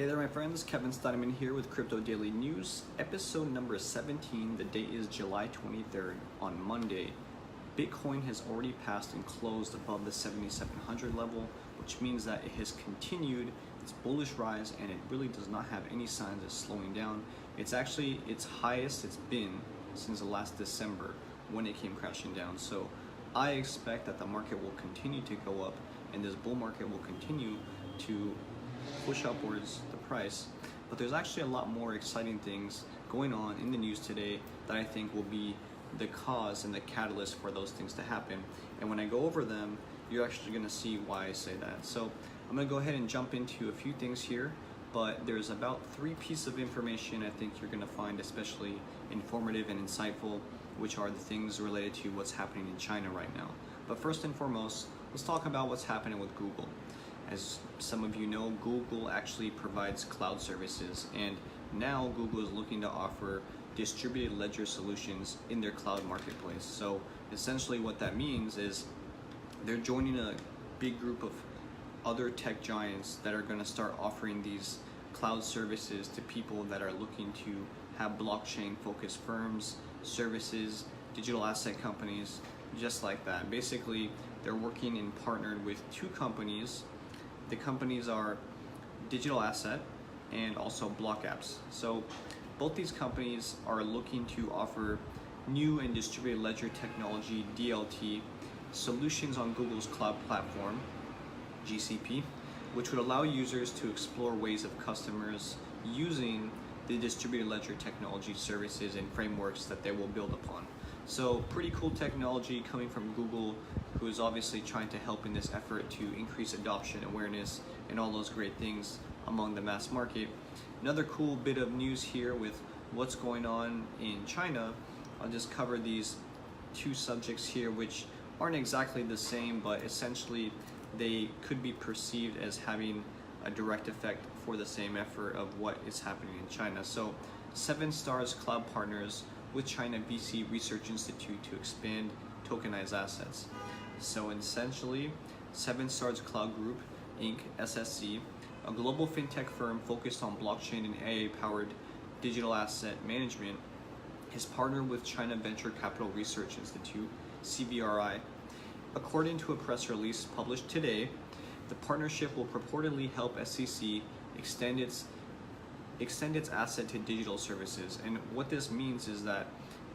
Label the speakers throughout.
Speaker 1: Hey there my friends, Kevin Steineman here with Crypto Daily News, episode number 17. The date is July 23rd. On Monday, Bitcoin has already passed and closed above the 7,700 level, which means that it has continued its bullish rise and it really does not have any signs of slowing down. It's actually its highest it's been since the last December when it came crashing down. So I expect that the market will continue to go up and this bull market will continue to push upwards the price. But there's actually a lot more exciting things going on in the news today that I think will be the cause and the catalyst for those things to happen. And when I go over them, you're actually going to see why I say that. So I'm going to go ahead and jump into a few things here, but there's about 3 pieces of information I think you're going to find especially informative and insightful, which are the things related to what's happening in China right now. But first and foremost, let's talk about what's happening with Google. As some of you know, Google actually provides cloud services, and now Google is looking to offer distributed ledger solutions in their cloud marketplace. So essentially what that means is they're joining a big group of other tech giants that are going to start offering these cloud services to people that are looking to have blockchain focused firms, services, digital asset companies, just like that. Basically, they're working and partnered with 2 companies. The companies are Digital Asset and also Block Apps. So both these companies are looking to offer new and distributed ledger technology, DLT, solutions on Google's cloud platform, GCP, which would allow users to explore ways of customers using the distributed ledger technology services and frameworks that they will build upon. So pretty cool technology coming from Google, who is obviously trying to help in this effort to increase adoption, awareness, and all those great things among the mass market. Another cool bit of news here with what's going on in China. I'll just cover these 2 subjects here, which aren't exactly the same, but essentially they could be perceived as having a direct effect for the same effort of what is happening in China. So 7 Stars Cloud partners with China VC Research Institute to expand tokenized assets. So essentially, 7 Stars Cloud Group, Inc., SSC, a global fintech firm focused on blockchain and AI-powered digital asset management, has partnered with China Venture Capital Research Institute, CVRI. According to a press release published today, the partnership will purportedly help SCC extend its asset to digital services. And what this means is that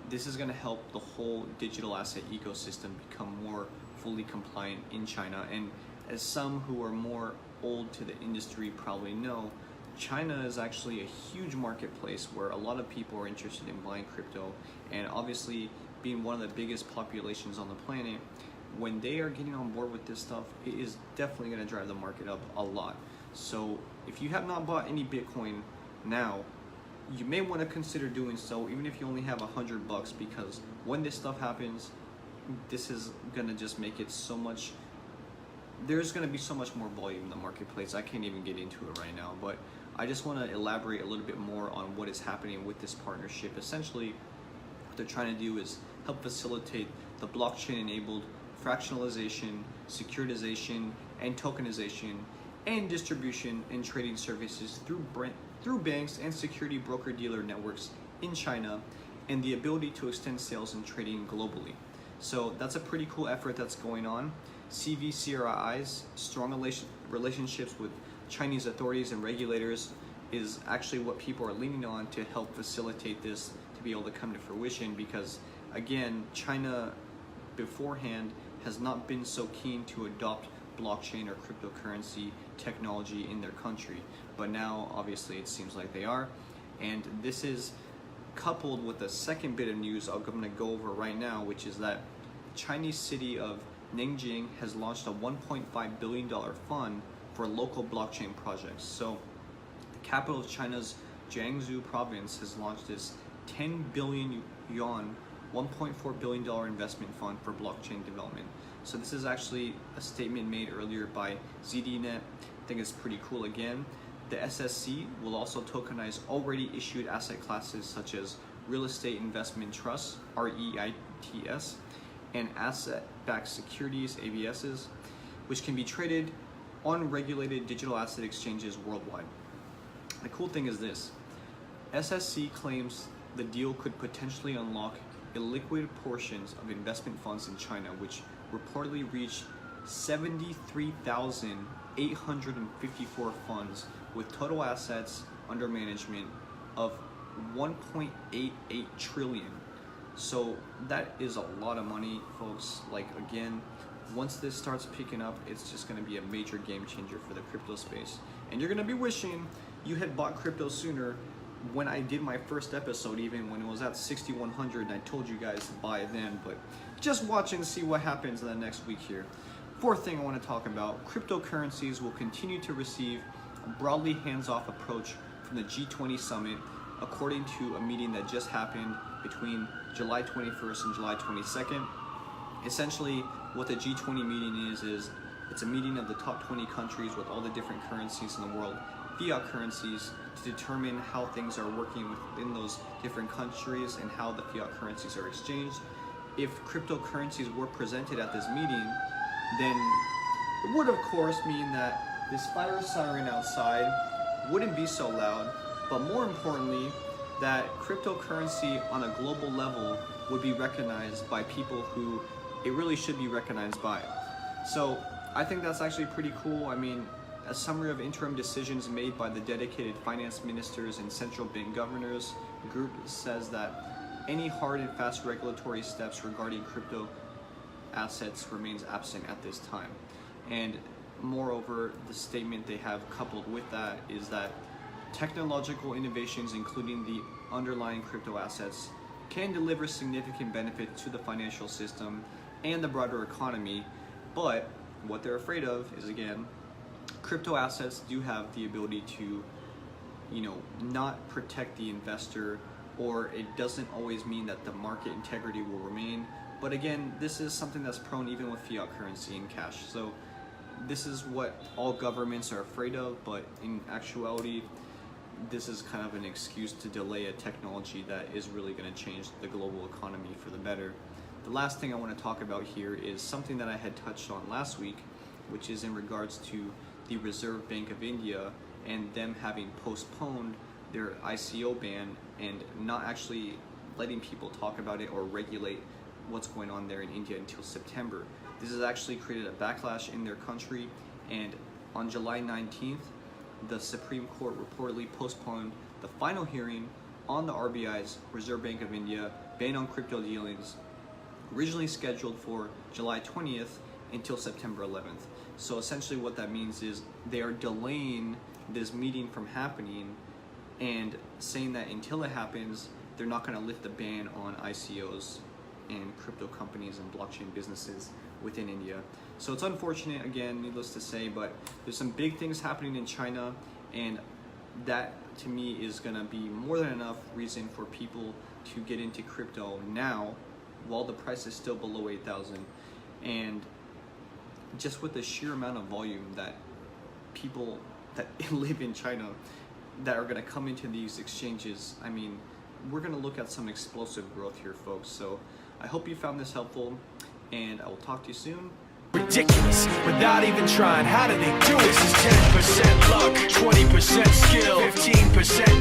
Speaker 1: this is going to help the whole digital asset ecosystem become more fully compliant in China. And as some who are more old to the industry probably know, China is actually a huge marketplace where a lot of people are interested in buying crypto, and obviously being one of the biggest populations on the planet, when they are getting on board with this stuff, it is definitely going to drive the market up a lot. So if you have not bought any Bitcoin now, you may want to consider doing so, even if you only have $100, because when this stuff happens, this is gonna just make it so much. There's gonna be so much more volume in the marketplace. I can't even get into it right now, but I just want to elaborate a little bit more on what is happening with this partnership. Essentially, what they're trying to do is help facilitate the blockchain-enabled fractionalization, securitization, and tokenization, and distribution and trading services through banks and security broker-dealer networks in China, and the ability to extend sales and trading globally. So that's a pretty cool effort that's going on. CVCRI's strong relationships with Chinese authorities and regulators is actually what people are leaning on to help facilitate this to be able to come to fruition, because again, China beforehand has not been so keen to adopt blockchain or cryptocurrency technology in their country, but now obviously it seems like they are. And this is coupled with the second bit of news I'm going to go over right now, which is that Chinese city of Nanjing has launched a $1.5 billion fund for local blockchain projects. So the capital of China's Jiangsu province has launched this 10 billion yuan, $1.4 billion investment fund for blockchain development. So this is actually a statement made earlier by CDN. I think it's pretty cool. Again, the SSC will also tokenize already issued asset classes such as real estate investment trusts, REITs, and asset-backed securities, ABSs, which can be traded on regulated digital asset exchanges worldwide. The cool thing is this. SSC claims the deal could potentially unlock illiquid portions of investment funds in China, which reportedly reached 73,854 funds with total assets under management of 1.88 trillion. So that is a lot of money, folks. Like, again, once this starts picking up, it's just going to be a major game changer for the crypto space. And you're going to be wishing you had bought crypto sooner. When I did my first episode, even when it was at 6,100, and I told you guys to buy it then, but just watch and see what happens in the next week here. Fourth thing I want to talk about, cryptocurrencies will continue to receive a broadly hands-off approach from the G20 summit, according to a meeting that just happened between July 21st and July 22nd. Essentially, what the G20 meeting is it's a meeting of the top 20 countries with all the different currencies in the world, fiat currencies, to determine how things are working within those different countries and how the fiat currencies are exchanged. If cryptocurrencies were presented at this meeting, then it would of course mean that this fire siren outside wouldn't be so loud, but more importantly, that cryptocurrency on a global level would be recognized by people who it really should be recognized by. So I think that's actually pretty cool. I mean, a summary of interim decisions made by the dedicated finance ministers and central bank governors group says that any hard and fast regulatory steps regarding crypto assets remains absent at this time. And moreover, the statement they have coupled with that is that technological innovations, including the underlying crypto assets, can deliver significant benefit to the financial system and the broader economy, but what they're afraid of is, again, crypto assets do have the ability to, not protect the investor, or it doesn't always mean that the market integrity will remain. But again, this is something that's prone even with fiat currency and cash. So this is what all governments are afraid of, but in actuality, this is kind of an excuse to delay a technology that is really going to change the global economy for the better. The last thing I want to talk about here is something that I had touched on last week, which is in regards to the Reserve Bank of India and them having postponed their ICO ban and not actually letting people talk about it or regulate what's going on there in India until September. This has actually created a backlash in their country, and on July 19th, the Supreme Court reportedly postponed the final hearing on the RBI's Reserve Bank of India ban on crypto dealings, originally scheduled for July 20th until September 11th. So essentially what that means is they are delaying this meeting from happening and saying that until it happens, they're not going to lift the ban on ICOs and crypto companies and blockchain businesses within India. So it's unfortunate, again, needless to say, but there's some big things happening in China, and that to me is going to be more than enough reason for people to get into crypto now while the price is still below 8,000. And just with the sheer amount of volume that people that live in China that are going to come into these exchanges, I mean, we're going to look at some explosive growth here, folks. So I hope you found this helpful, and I will talk to you soon.
Speaker 2: Ridiculous, without even trying. How do they do it? This is 10% luck, 20% skill, 15%